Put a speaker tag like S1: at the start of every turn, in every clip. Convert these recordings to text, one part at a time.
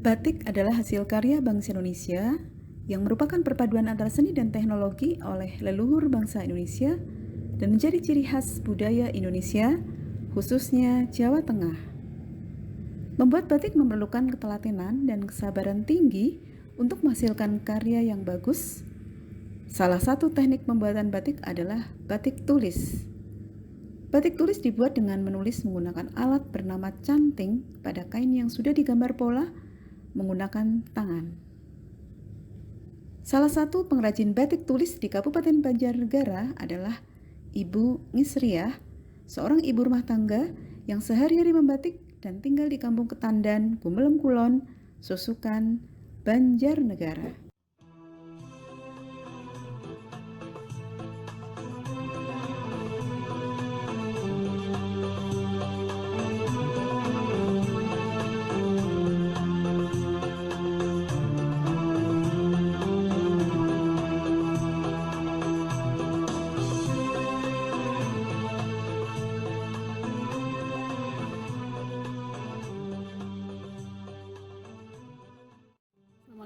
S1: Batik adalah hasil karya bangsa Indonesia yang merupakan perpaduan antara seni dan teknologi oleh leluhur bangsa Indonesia dan menjadi ciri khas budaya Indonesia, khususnya Jawa Tengah. Membuat batik memerlukan ketelatenan dan kesabaran tinggi untuk menghasilkan karya yang bagus. Salah satu teknik pembuatan batik adalah batik tulis. Batik tulis dibuat dengan menulis menggunakan alat bernama canting pada kain yang sudah digambar pola menggunakan tangan. Salah satu pengrajin batik tulis di Kabupaten Banjarnegara adalah Ibu Ngisriah, seorang ibu rumah tangga yang sehari-hari membatik dan tinggal di Kampung Ketandan, Gumelem Kulon, Susukan, Banjarnegara.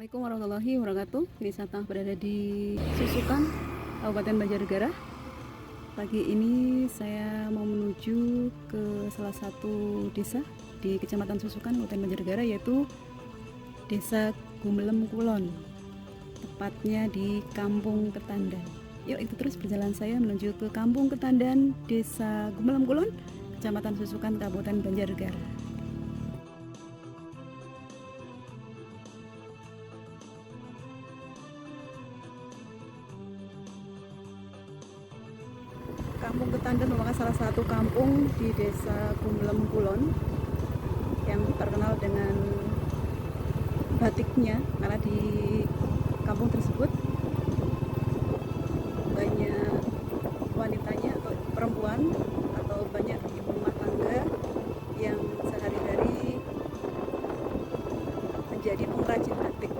S1: Assalamualaikum warahmatullahi wabarakatuh. Ini saya tengah berada di Susukan, Kabupaten Banjarnegara. Pagi ini saya mau menuju ke salah satu desa di Kecamatan Susukan, Kabupaten Banjarnegara, yaitu Desa Gumelem Kulon, tepatnya di Kampung Ketandan. Yuk ikut terus perjalanan saya menuju ke Kampung Ketandan, Desa Gumelem Kulon, Kecamatan Susukan, Kabupaten Banjarnegara. Kampung Ketandan merupakan salah satu kampung di Desa Gumelem Kulon yang terkenal dengan batiknya, karena di kampung tersebut banyak wanitanya atau perempuan atau banyak ibu rumah tangga yang sehari-hari menjadi pengrajin batik.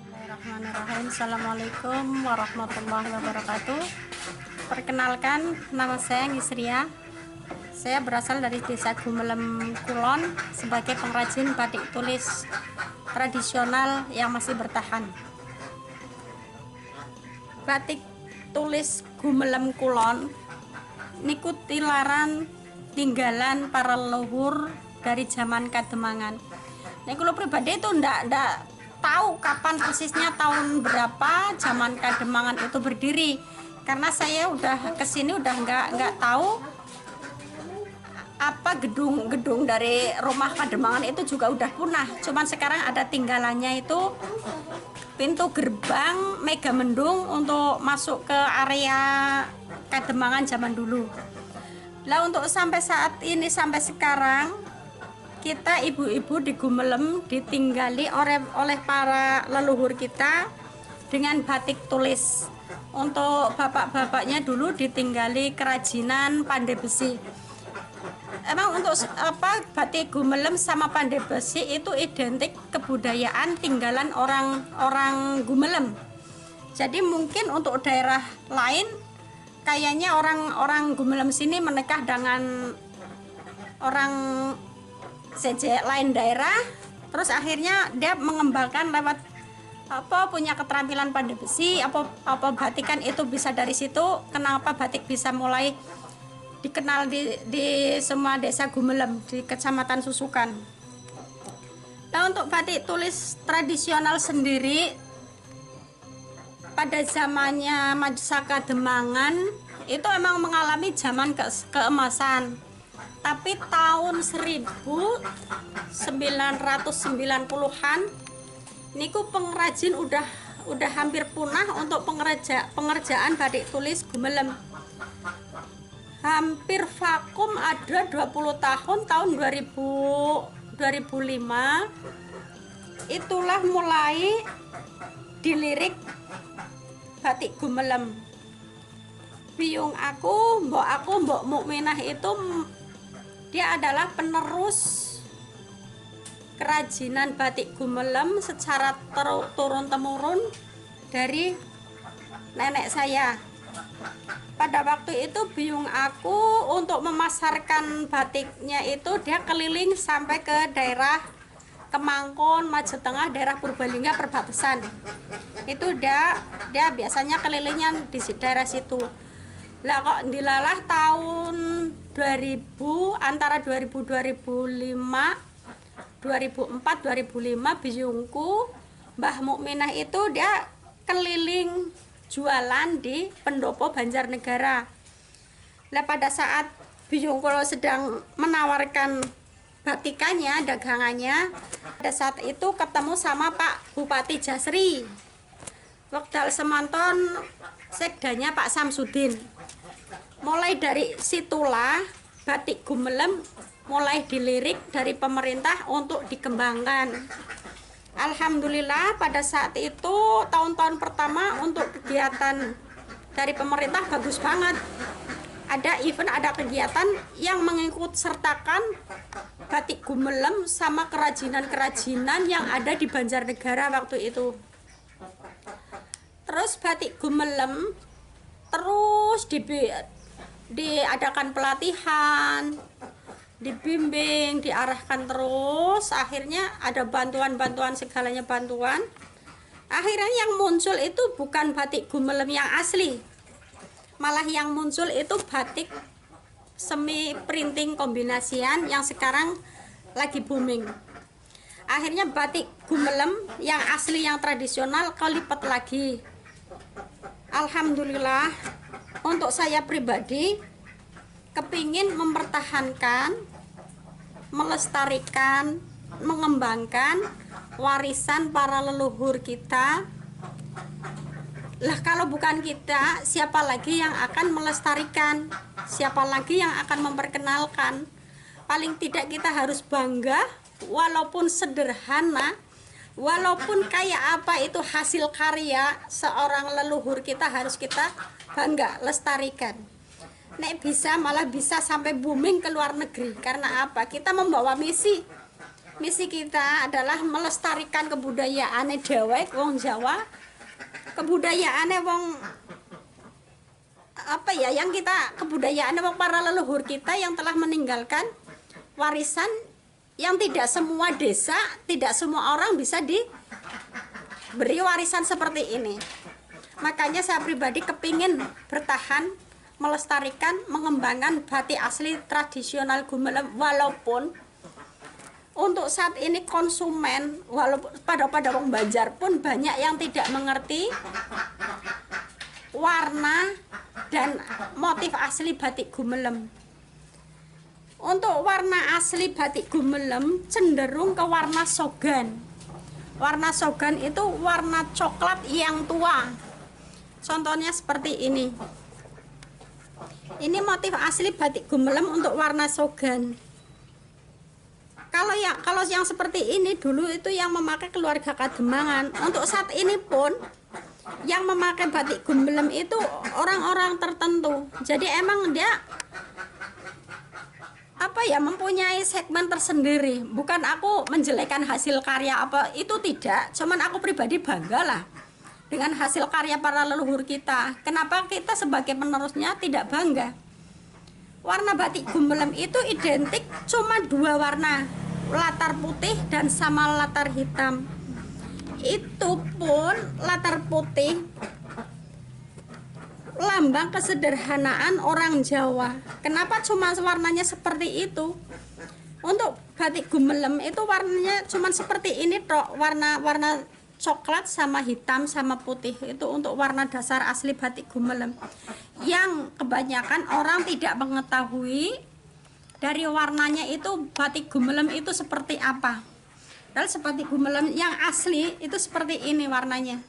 S2: Bismillahirrahmanirrahim. Assalamualaikum warahmatullahi wabarakatuh. Perkenalkan, nama saya Ngisriah. Saya berasal dari Desa Gumelem Kulon sebagai pengrajin batik tulis tradisional yang masih bertahan. Batik tulis Gumelem Kulon niku tilaran tinggalan para leluhur dari zaman Kademangan. Nah, kalau pribadi itu ndak tahu kapan persisnya, tahun berapa zaman Kademangan itu berdiri, karena saya udah kesini udah nggak tahu apa gedung-gedung dari rumah Kademangan itu juga udah punah. Cuman sekarang ada tinggalannya itu pintu gerbang Megamendung untuk masuk ke area Kademangan zaman dulu. Lah untuk sampai saat ini, sampai sekarang, kita ibu-ibu di Gumelem ditinggali oleh para leluhur kita dengan batik tulis. Untuk bapak-bapaknya dulu ditinggali kerajinan pandai besi. Emang untuk apa, batik Gumelem sama pandai besi itu identik kebudayaan tinggalan orang Gumelem. Jadi mungkin untuk daerah lain kayaknya orang Gumelem sini menikah dengan orang sejak lain daerah, terus akhirnya dia mengembangkan lewat punya keterampilan pandai besi, apa batikan itu bisa dari situ. Kenapa batik bisa mulai dikenal di semua desa Gumelem di Kecamatan Susukan. Nah, untuk batik tulis tradisional sendiri pada zamannya masa Kademangan itu emang mengalami zaman keemasan. Tapi tahun 1990-an niku pengrajin udah hampir punah untuk pengerjaan batik tulis Gumelem. Hampir vakum ada 20 tahun, tahun 2005 itulah mulai dilirik batik Gumelem. Biung Mbok Mukminah itu dia adalah penerus kerajinan batik Gumelem secara turun-temurun dari nenek saya. Pada waktu itu bingung aku untuk memasarkan batiknya itu, dia keliling sampai ke daerah Kemangkon, Maju Tengah, daerah Purbalingga perbatasan. Itu dia biasanya kelilingnya di daerah situ. Lah kok dilalah tahun 2000, antara 2000 2005 2004 2005 biungku Mbah Mukminah itu dia keliling jualan di Pendopo Banjarnegara. Nah pada saat biungku sedang menawarkan batikannya, dagangannya, pada saat itu ketemu sama Pak Bupati Jasri, Wekdal Semanton, sekdanya Pak Samsudin. Mulai dari situlah batik Gumelem mulai dilirik dari pemerintah untuk dikembangkan. Alhamdulillah pada saat itu tahun-tahun pertama untuk kegiatan dari pemerintah bagus banget. Ada event, ada kegiatan yang mengikut sertakan batik Gumelem sama kerajinan-kerajinan yang ada di Banjarnegara waktu itu. Terus batik Gumelem terus diadakan pelatihan, dibimbing, diarahkan terus. Akhirnya ada bantuan-bantuan, segalanya bantuan. Akhirnya yang muncul itu bukan batik Gumelem yang asli, malah yang muncul itu batik semi printing kombinasian yang sekarang lagi booming. Akhirnya batik Gumelem yang asli, yang tradisional kelipat lagi. Alhamdulillah, untuk saya pribadi kepingin mempertahankan, melestarikan, mengembangkan warisan para leluhur kita. Lah kalau bukan kita, siapa lagi yang akan melestarikan? Siapa lagi yang akan memperkenalkan? Paling tidak kita harus bangga, walaupun sederhana, walaupun kayak apa itu hasil karya seorang leluhur kita, harus kita bangga, lestarikan. Nek bisa malah bisa sampai booming ke luar negeri. Karena apa? Kita membawa misi. Misi kita adalah melestarikan kebudayaan dewek wong Jawa, kebudayaan wong apa ya, yang kita kebudayaan wong para leluhur kita yang telah meninggalkan warisan yang tidak semua desa, tidak semua orang bisa diberi warisan seperti ini. Makanya saya pribadi kepingin bertahan, melestarikan, mengembangkan batik asli tradisional Gumelem, walaupun untuk saat ini konsumen, walaupun pada wong Banjar pun banyak yang tidak mengerti warna dan motif asli batik Gumelem. Untuk warna asli batik Gumelem cenderung ke warna sogan. Warna sogan itu warna coklat yang tua. Contohnya seperti ini. Ini motif asli batik Gumelem untuk warna sogan. Kalau yang seperti ini dulu itu yang memakai keluarga Kademangan. Untuk saat ini pun yang memakai batik Gumelem itu orang-orang tertentu. Jadi emang dia mempunyai segmen tersendiri. Bukan aku menjelekkan hasil karya apa itu, tidak. Cuman aku pribadi bangga lah dengan hasil karya para leluhur kita. Kenapa kita sebagai penerusnya tidak bangga? Warna batik Gumelem itu identik cuma dua warna, latar putih dan sama latar hitam. Itu pun latar putih lambang kesederhanaan orang Jawa. Kenapa cuma warnanya seperti itu? Untuk batik Gumelem itu warnanya cuma seperti ini toh, warna coklat sama hitam sama putih. Itu untuk warna dasar asli batik Gumelem, yang kebanyakan orang tidak mengetahui dari warnanya itu batik Gumelem itu seperti apa. Padahal seperti Gumelem yang asli itu seperti ini warnanya.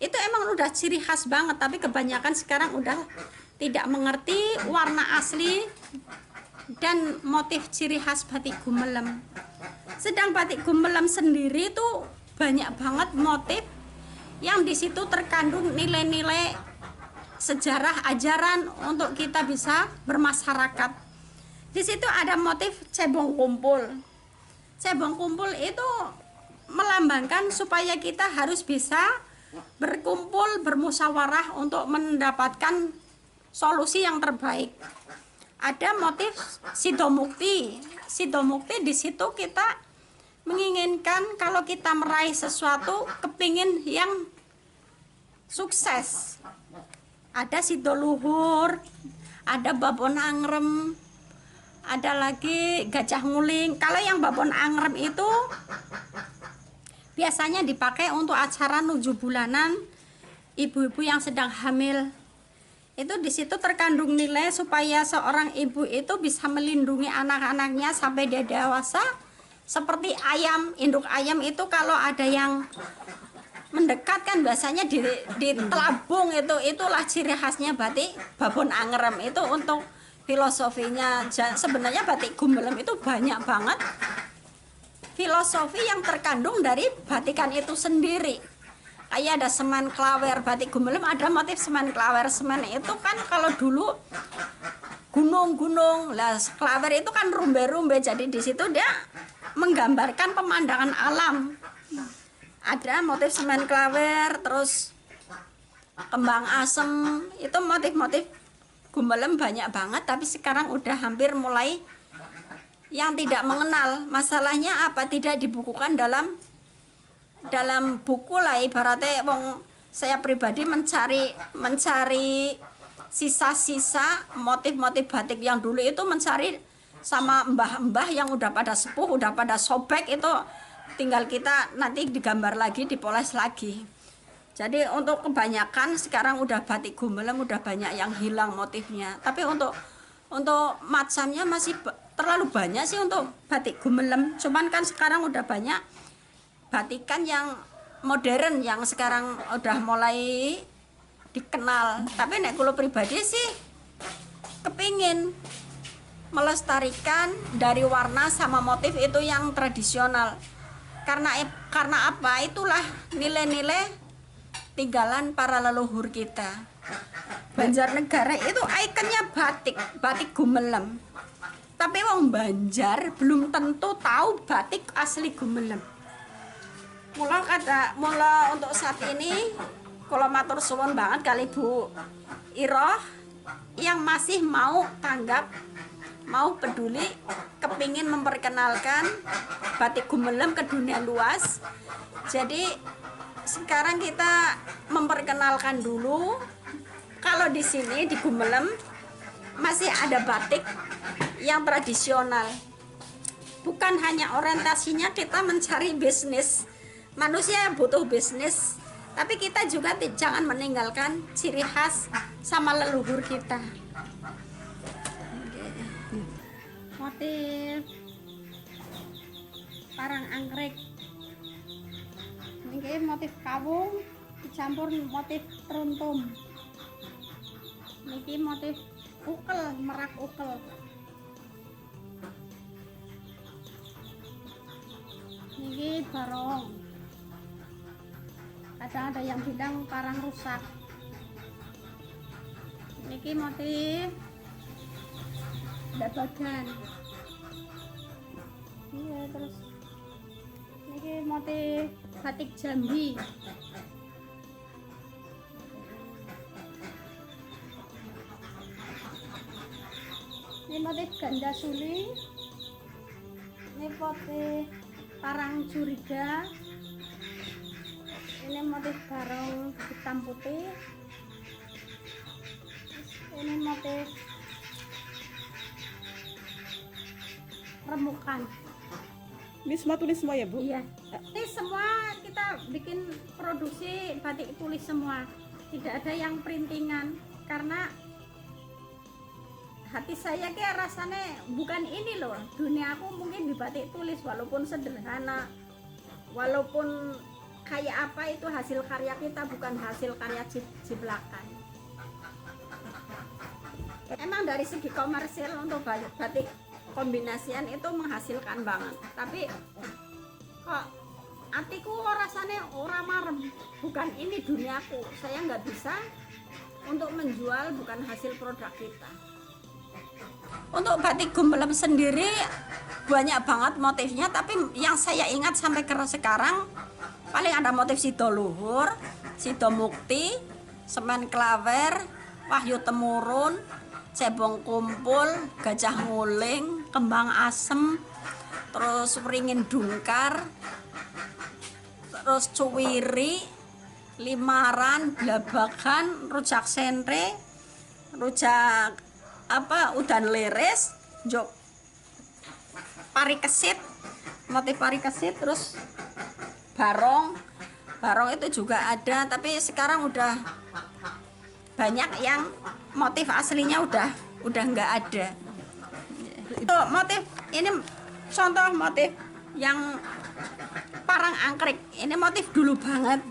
S2: Itu emang udah ciri khas banget, tapi kebanyakan sekarang udah tidak mengerti warna asli dan motif ciri khas batik Gumelem. Sedang batik Gumelem sendiri itu banyak banget motif yang di situ terkandung nilai-nilai sejarah ajaran untuk kita bisa bermasyarakat. Di situ ada motif cebong kumpul. cebong kumpul itu melambangkan supaya kita harus bisa berkumpul, bermusyawarah untuk mendapatkan solusi yang terbaik. Ada motif sidomukti. Sidomukti di situ kita menginginkan kalau kita meraih sesuatu, kepingin yang sukses. Ada sidoluhur, ada babon angrem, ada lagi gajah nguling. Kalau yang babon angrem itu biasanya dipakai untuk acara 7 bulanan ibu-ibu yang sedang hamil. Itu di situ terkandung nilai supaya seorang ibu itu bisa melindungi anak-anaknya sampai dia dewasa. Seperti ayam, induk ayam itu kalau ada yang mendekat kan biasanya ditelabung, itulah ciri khasnya batik babon angrem. Itu untuk filosofinya. Sebenarnya batik Gumelem itu banyak banget filosofi yang terkandung dari batikan itu sendiri. Kayak ada semen klawer, batik Gumelem ada motif semen klawer. Semen itu kan kalau dulu gunung-gunung, lah klawer itu kan rumbe-rumbe, jadi di situ dia menggambarkan pemandangan alam. Ada motif semen klawer, terus kembang asem, itu motif-motif Gumelem banyak banget, tapi sekarang udah hampir mulai yang tidak mengenal. Masalahnya apa? Tidak dibukukan dalam buku lah, ibaratnya saya pribadi mencari sisa-sisa motif-motif batik yang dulu itu, mencari sama mbah-mbah yang udah pada sepuh, udah pada sobek, itu tinggal kita nanti digambar lagi, dipoles lagi. Jadi untuk kebanyakan sekarang udah batik Gumelem udah banyak yang hilang motifnya, tapi untuk macamnya masih terlalu banyak sih untuk batik Gumelem. Cuman kan sekarang udah banyak batikan yang modern yang sekarang udah mulai dikenal. Tapi nek kulo pribadi sih kepingin melestarikan dari warna sama motif itu yang tradisional. Karena apa? Itulah nilai-nilai tinggalan para leluhur kita. Banjarnegara itu ikonnya batik Gumelem. Tapi wong Banjar belum tentu tahu batik asli Gumelem. Mula untuk saat ini kalau matur suwun banget kali Bu Iroh yang masih mau tanggap, mau peduli, kepingin memperkenalkan batik Gumelem ke dunia luas. Jadi sekarang kita memperkenalkan dulu kalau di sini di Gumelem masih ada batik yang tradisional. Bukan hanya orientasinya kita mencari bisnis. Manusia butuh bisnis, tapi kita juga jangan meninggalkan ciri khas sama leluhur kita. Motif parang anggrek, ini motif kawung dicampur motif teruntum. Ini motif ukel, merak ukel. Ini barong. Kadang ada yang bilang parang rusak. Ini motif bagan. Iya, terus ini motif batik Jambi. Ini motif ganda suli. Ini motif parang curiga. Ini motif barong hitam putih. Ini motif remukan.
S1: Ini semua tulis semua ya Bu?
S2: Iya, ini semua kita bikin produksi batik tulis semua, tidak ada yang printingan. Karena hati saya kayak rasanya bukan ini loh, dunia aku mungkin di batik tulis, walaupun sederhana, walaupun kayak apa, itu hasil karya kita, bukan hasil karya jiplakan. Emang dari segi komersil untuk batik kombinasian itu menghasilkan banget, tapi kok hatiku rasanya orang marem, bukan ini duniaku, saya nggak bisa untuk menjual bukan hasil produk kita. Untuk batik Gumelem sendiri banyak banget motifnya, tapi yang saya ingat sampai ke sekarang paling ada motif Sido Luhur, Sido Mukti, Semen Klawer, Wahyu Temurun, Cebong Kumpul, Gajah Nguling, Kembang Asem, terus Wringin Dungkar, terus Cuwiri, Limaran, Blabakan, Rujak Sentre, Rujak Udan Leres, Jok Pari Kesit, motif Pari Kesit, terus Barong itu juga ada, tapi sekarang udah banyak yang motif aslinya udah nggak ada. Itu motif ini contoh motif yang parang angkrik, ini motif dulu banget.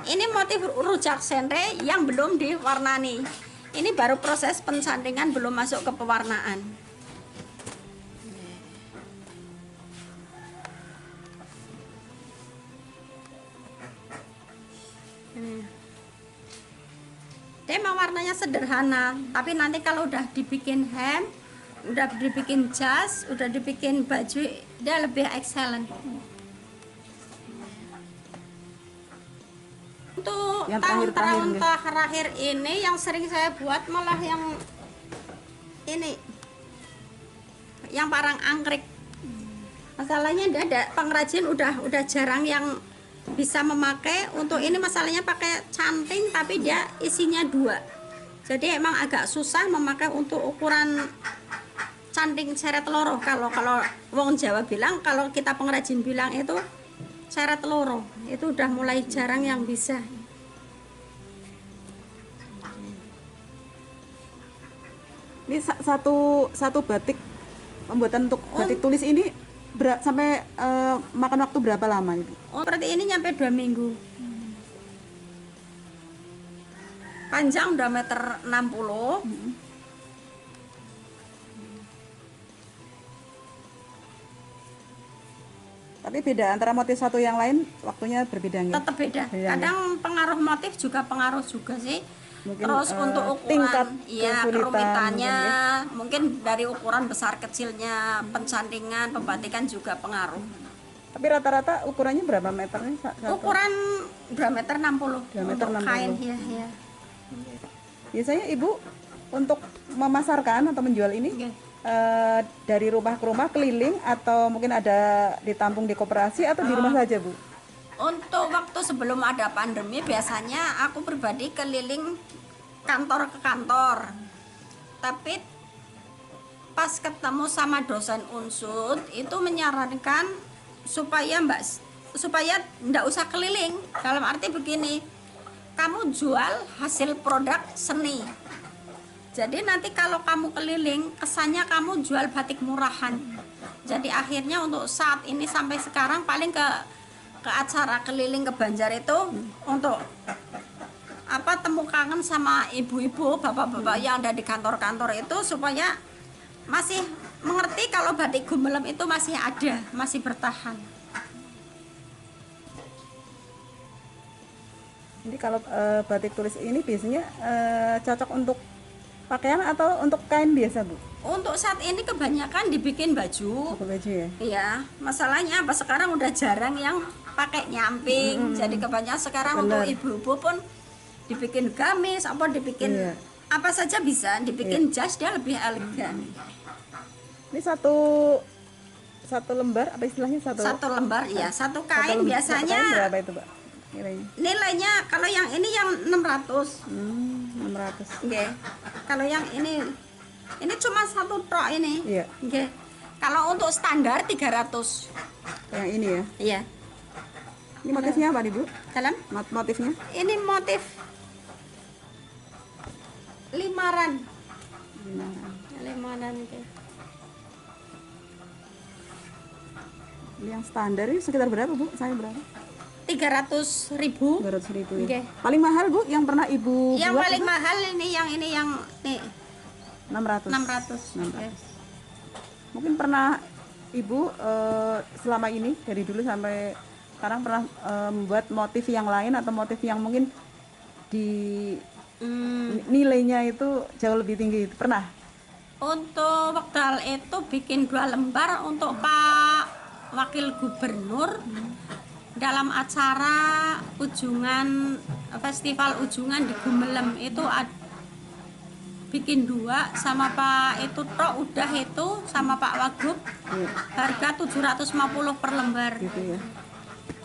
S2: Ini motif Rujak Sentre yang belum diwarnani. Ini baru proses pencantingan, belum masuk ke pewarnaan. Dia memang warnanya sederhana, tapi nanti kalau udah dibikin hem, udah dibikin jas, udah dibikin baju, dia lebih excellent. Untuk
S1: Yang
S2: tahun
S1: terakhir-terakhir,
S2: terakhir ini yang sering saya buat malah yang ini, yang parang angkrik. Masalahnya dia ada pengrajin udah jarang yang bisa memakai. Untuk ini masalahnya pakai canting, tapi dia isinya 2, jadi emang agak susah memakai untuk ukuran canting seret loro. Kalau wong Jawa bilang, kalau kita pengrajin bilang itu seret loro, itu udah mulai jarang yang bisa.
S1: Ini satu batik, pembuatan untuk batik tulis ini sampai makan waktu berapa lama itu?
S2: Oh, berarti ini nyampe 2 minggu. Panjang udah 1,60 meter.
S1: Tapi beda antara motif satu yang lain, waktunya berbeda nggak?
S2: Tetap beda. Kadang pengaruh motif juga pengaruh juga sih.
S1: Mungkin,
S2: Terus untuk
S1: tingkat
S2: ukuran, ya
S1: kesulitan
S2: kerumitannya, mungkin dari ukuran besar kecilnya, pencantingan, pembatikan juga pengaruh.
S1: Tapi rata-rata ukurannya berapa meternya?
S2: Ukuran 2,60 meter
S1: 2,60 meter
S2: untuk kain, ya.
S1: Biasanya Ibu untuk memasarkan atau menjual ini dari rumah ke rumah keliling, atau mungkin ada ditampung di koperasi, atau di rumah saja, Bu?
S2: Untuk waktu sebelum ada pandemi biasanya aku pribadi keliling kantor ke kantor. Tapi pas ketemu sama dosen Unsud itu menyarankan supaya ndak usah keliling. Dalam arti begini, kamu jual hasil produk seni. Jadi nanti kalau kamu keliling, kesannya kamu jual batik murahan. Jadi akhirnya untuk saat ini sampai sekarang paling ke acara keliling ke Banjar itu untuk temu kangen sama ibu-ibu, bapak-bapak yang ada di kantor-kantor itu, supaya masih mengerti kalau batik Gumelem itu masih ada, masih bertahan.
S1: Jadi kalau batik tulis ini biasanya cocok untuk pakaian atau untuk kain biasa, Bu?
S2: Untuk saat ini kebanyakan dibikin baju.
S1: Baju ya?
S2: Iya, masalahnya sekarang udah jarang yang pakai nyamping. Jadi kebanyakan sekarang untuk ibu-ibu pun dibikin gamis, dibikin apa saja bisa, dibikin jas, dia lebih elegan.
S1: Ini satu lembar, apa istilahnya
S2: satu lembar ya, satu kain biasanya.
S1: Kain berapa itu, Pak?
S2: Nilainya kalau yang ini yang 600.
S1: 600.
S2: Nggih. Kalau yang ini cuma satu tok ini.
S1: Iya.
S2: Nggih. Kalau untuk standar 300.
S1: Yang ini ya?
S2: Iya.
S1: Ini motifnya apa nih, Bu?
S2: Dalam?
S1: Motifnya?
S2: Ini motif limaran. Limaran itu.
S1: Yang standar ini sekitar berapa, Bu? Saya berapa?
S2: 300.000.
S1: 300.000 ya.
S2: Okay.
S1: Paling mahal, Bu, yang pernah Ibu
S2: yang
S1: buat
S2: paling
S1: itu?
S2: mahal ini yang nih
S1: 600.
S2: 600. Okay.
S1: Mungkin pernah Ibu selama ini dari dulu sampai sekarang pernah membuat motif yang lain, atau motif yang mungkin di nilainya itu jauh lebih tinggi, itu pernah?
S2: Untuk wekdal itu bikin 2 lembar untuk Pak Wakil Gubernur dalam acara Ujungan, Festival Ujungan di Gumelem itu bikin 2 sama Pak itu tok udah itu sama Pak Wagub, harga 750 per lembar
S1: gitu ya.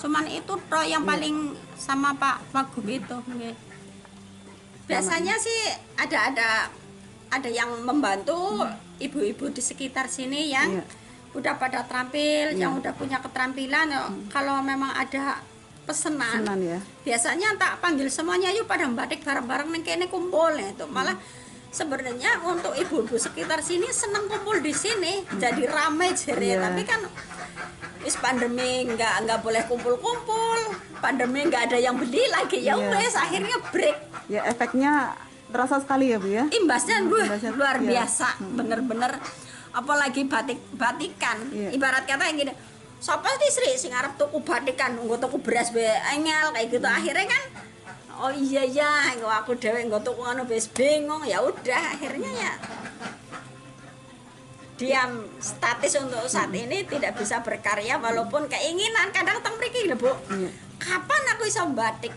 S2: cuman itu tok yang paling sama Pak Wagub itu. Biasanya sih ada yang membantu ibu-ibu di sekitar sini yang udah pada terampil, yang udah punya keterampilan. Kalau memang ada pesanan
S1: ya.
S2: Biasanya tak panggil semuanya, yuk pada batik bareng-bareng nih kayaknya kumpul itu. Malah sebenarnya untuk ibu-ibu sekitar sini seneng kumpul di sini, jadi ramai jadi. Tapi kan wis pandemi nggak boleh kumpul-kumpul, pandemi nggak ada yang beli lagi, ya wes akhirnya break.
S1: Ya efeknya terasa sekali ya Bu ya.
S2: Imbasnya luar biasa, bener-bener. Apalagi batikan, ibarat kata yang gini, siapa sih sing arep tuku batikan, nggo tuku beras be engel kayak gitu. Akhirnya kan oh iya ya, aku dhewe nggo tuku ngono wis bingung, ya udah akhirnya ya diam statis untuk saat ini, tidak bisa berkarya walaupun keinginan kadang teng mriki lho Bu. Kapan aku iso batik?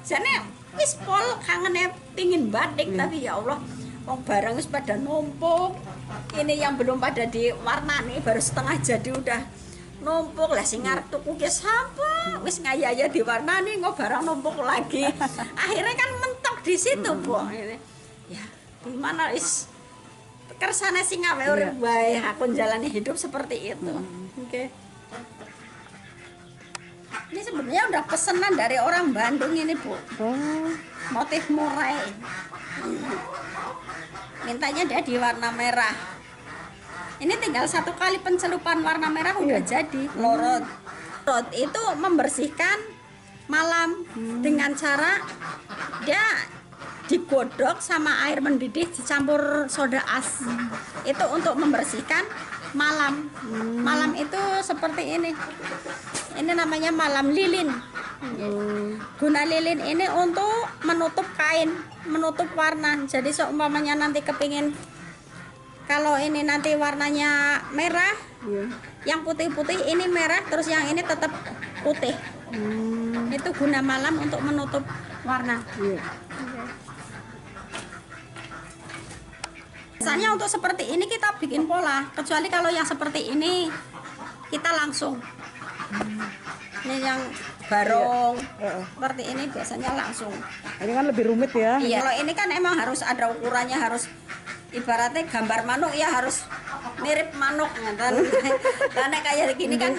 S2: Jane wis pol kangennya pingin batik tapi ya Allah wong barang wis pada numpuk. Ini yang belum pada diwarnani baru setengah jadi udah numpuk lah, sing arep tuku ki sapa wis ngayaya diwarnani kok barang numpuk lagi. Akhirnya kan mentok di situ Bu. Ya gimana wis kersane sing gawe urip wae, aku njalani hidup seperti itu. Oke. Ini sebenarnya udah pesanan dari orang Bandung ini Bu. Motif murai. Mintanya dia di warna merah. Ini tinggal 1 kali pencelupan warna merah udah jadi. Lorot itu membersihkan malam dengan cara dia digodok sama air mendidih dicampur soda as. Itu untuk membersihkan malam. Malam itu seperti ini. Ini namanya malam lilin. Guna lilin ini untuk menutup kain, menutup warna. Jadi seumpamanya nanti kepingin kalau ini nanti warnanya merah, yang putih-putih ini merah, terus yang ini tetap putih. Itu guna malam untuk menutup warna. Biasanya untuk seperti ini kita bikin pola, kecuali kalau yang seperti ini kita langsung. Ini yang barong seperti ini biasanya langsung.
S1: Ini kan lebih rumit ya.
S2: Iya. Kalau ini kan emang harus ada ukurannya, harus ibaratnya gambar manuk ya harus mirip manuk ngeten. Karena kayak gini kan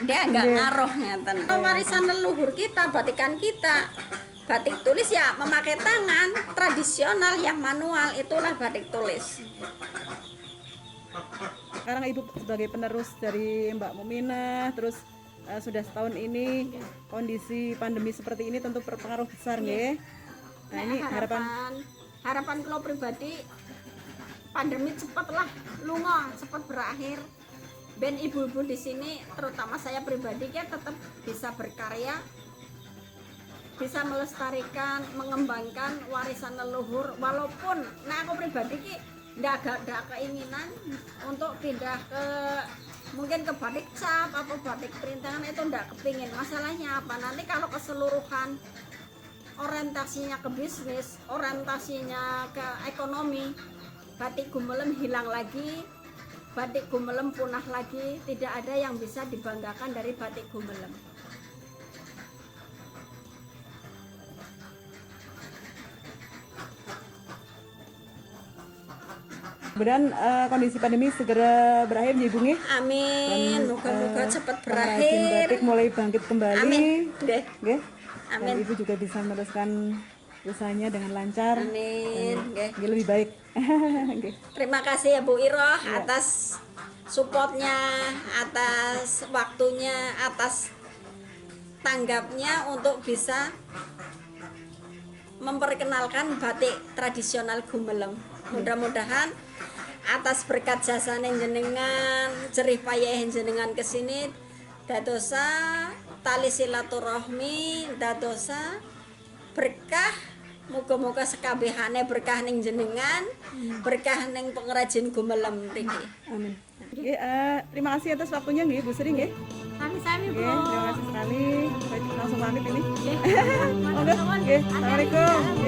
S2: dia nggak ngaruh ngeten. Warisan leluhur kita, batikan kita. Batik tulis ya memakai tangan tradisional yang manual, itulah batik tulis.
S1: Sekarang Ibu sebagai penerus dari Mbak Muminah, terus sudah setahun ini kondisi pandemi seperti ini tentu berpengaruh besar nggih. Nah, ini
S2: harapan kalau pribadi pandemi cepatlah lunga, cepat berakhir. Ben ibu-ibu di sini terutama saya pribadi ya tetap bisa berkarya, bisa melestarikan, mengembangkan warisan leluhur. Walaupun nah aku pribadi ki ndak ada keinginan untuk pindah ke mungkin ke batik cap atau batik perintangan, itu ndak kepingin. Masalahnya apa, nanti kalau keseluruhan orientasinya ke bisnis, orientasinya ke ekonomi, batik Gumelem hilang lagi, batik Gumelem punah lagi, tidak ada yang bisa dibanggakan dari batik Gumelem.
S1: Mudah-mudahan kondisi pandemi segera berakhir ya Ibu nggih.
S2: Amin. Moga-moga cepat
S1: Pengrajin
S2: berakhir.
S1: batik mulai bangkit kembali.
S2: Amin. Nggih.
S1: Nggih.
S2: Amin.
S1: Dan Ibu juga bisa meneruskan usahanya dengan lancar.
S2: Amin. Nggih.
S1: Nggih, lebih baik. Nggih.
S2: Terima kasih ya Bu Iroh atas supportnya, atas waktunya, atas tanggapnya untuk bisa memperkenalkan batik tradisional Gumelem. Mudah-mudahan atas berkat jasa jenengan, jerih payah jenengan kesini, dadosa tali silaturahmi, dadosa berkah Muga-muga sekabehane berkah ning jenengan, berkah ning pengrajin gumelem mriki.
S1: Amin. Oke, terima kasih atas waktunya nggih Bu Sri nggih.
S2: Sami-sami,
S1: Oke,
S2: Bu.
S1: terima kasih sekali. Saya langsung pamit ini.
S2: Nggih.
S1: Oke, Assalamualaikum.